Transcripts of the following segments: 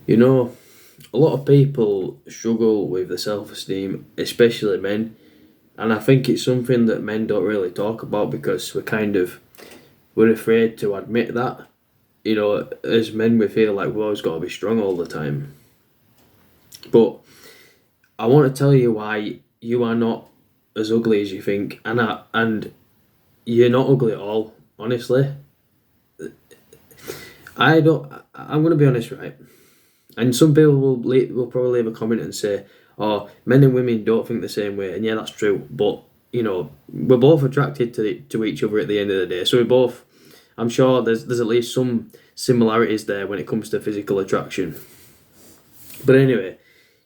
You know, a lot of people struggle with the self-esteem, especially men, and I think it's something that men don't really talk about because we're afraid to admit that. As men, we feel like we've always got to be strong all the time. But I want to tell you why you are not as ugly as you think, and you're not ugly at all. Honestly, I don't. I'm gonna be honest, right? And some people will probably leave a comment and say, "Oh, men and women don't think the same way," and yeah, that's true. But we're both attracted to each other at the end of the day. So we both, I'm sure there's at least some similarities there when it comes to physical attraction. But anyway,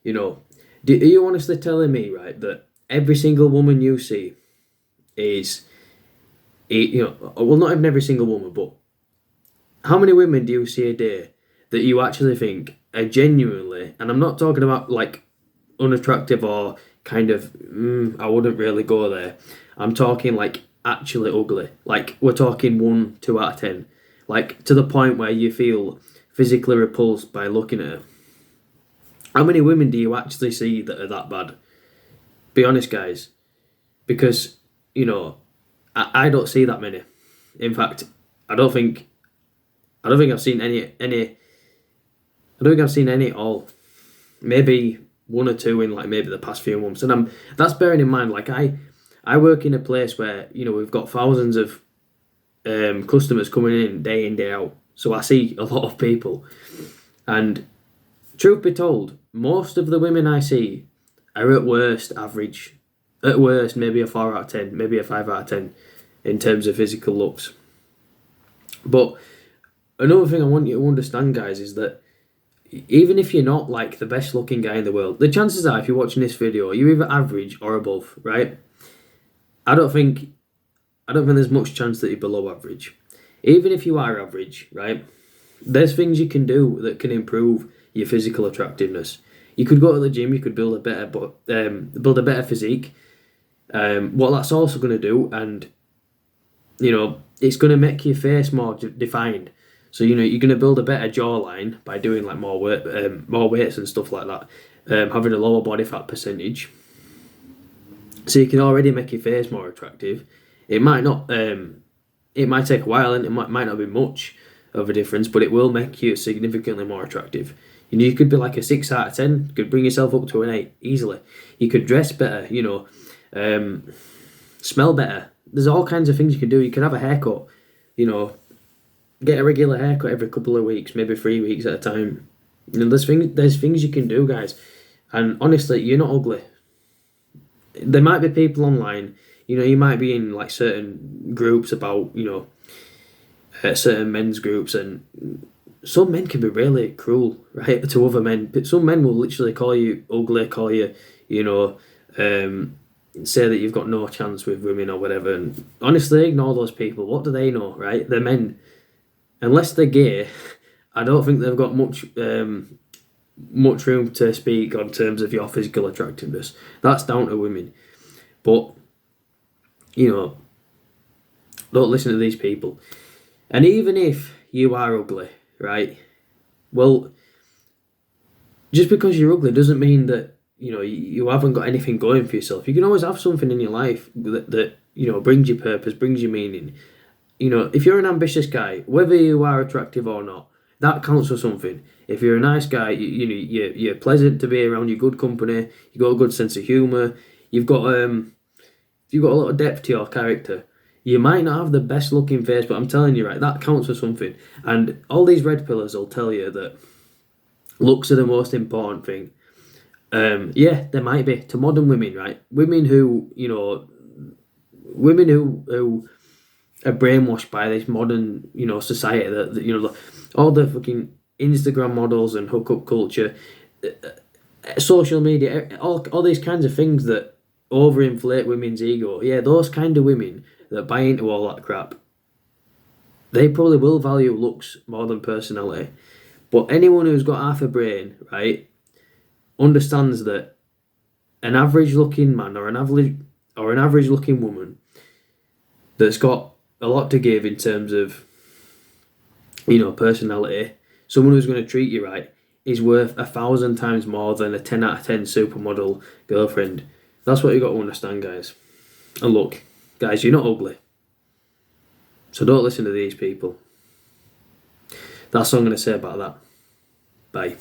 you know, are you honestly telling me, right, that every single woman you see is, well, not even every single woman, but how many women do you see a day that you actually think are genuinely, and I'm not talking about like unattractive or kind of, I wouldn't really go there. I'm talking like actually ugly. Like we're talking 1, 2 out of 10. Like to the point where you feel physically repulsed by looking at her. How many women do you actually see that are that bad? Be honest, guys. Because, I don't see that many. In fact, I don't think I don't think I've seen any I don't think I've seen any at all. Maybe one or two in like maybe the past few months. And that's bearing in mind like I work in a place where, we've got thousands of customers coming in day out. So I see a lot of people. And truth be told, most of the women I see are at worst average. At worst, maybe a 4 out of 10, maybe a 5 out of 10 in terms of physical looks. But another thing I want you to understand, guys, is that even if you're not like the best looking guy in the world, the chances are if you're watching this video, you're either average or above, right? I don't think I don't think there's much chance that you're below average. Even if you are average, right? There's things you can do that can improve your physical attractiveness. You could go to the gym, you could build a better physique. What that's also going to do, and it's going to make your face more defined. So you're going to build a better jawline by doing like more weights and stuff like that. Having a lower body fat percentage, so you can already make your face more attractive. It might not. It might take a while, and it might not be much of a difference, but it will make you significantly more attractive. You could be like a 6 out of 10. You could bring yourself up to an 8 easily. You could dress better. Smell better. There's all kinds of things you can do. You can have a haircut. Get a regular haircut every couple of weeks, maybe 3 weeks at a time. There's things you can do, guys. And honestly, you're not ugly. There might be people online. You might be in like certain groups about certain men's groups, and some men can be really cruel, right, to other men. But some men will literally call you ugly, call you, say that you've got no chance with women or whatever. And honestly, ignore those people. What do they know, right? They're men. Unless they're gay, I don't think they've got much room to speak on terms of your physical attractiveness. That's down to women. But don't listen to these people. And even if you are ugly, right? Well, just because you're ugly doesn't mean that you haven't got anything going for yourself. You can always have something in your life that brings you purpose, brings you meaning. If you're an ambitious guy, whether you are attractive or not, that counts for something. If you're a nice guy, you're pleasant to be around, you're good company, you got a good sense of humour, you've got a lot of depth to your character. You might not have the best looking face, but I'm telling you, right, that counts for something. And all these red pillars will tell you that looks are the most important thing. Yeah, there might be to modern women, right? Women who are brainwashed by this modern, society that all the fucking Instagram models and hookup culture, social media, all these kinds of things that overinflate women's ego. Yeah, those kind of women that buy into all that crap, they probably will value looks more than personality. But anyone who's got half a brain, right, understands that an average looking man or an average looking woman that's got a lot to give in terms of personality, someone who's going to treat you right, is worth 1,000 times more than a 10 out of 10 supermodel girlfriend. That's what you got to understand, guys. And look, guys, you're not ugly. So don't listen to these people. That's all I'm going to say about that. Bye.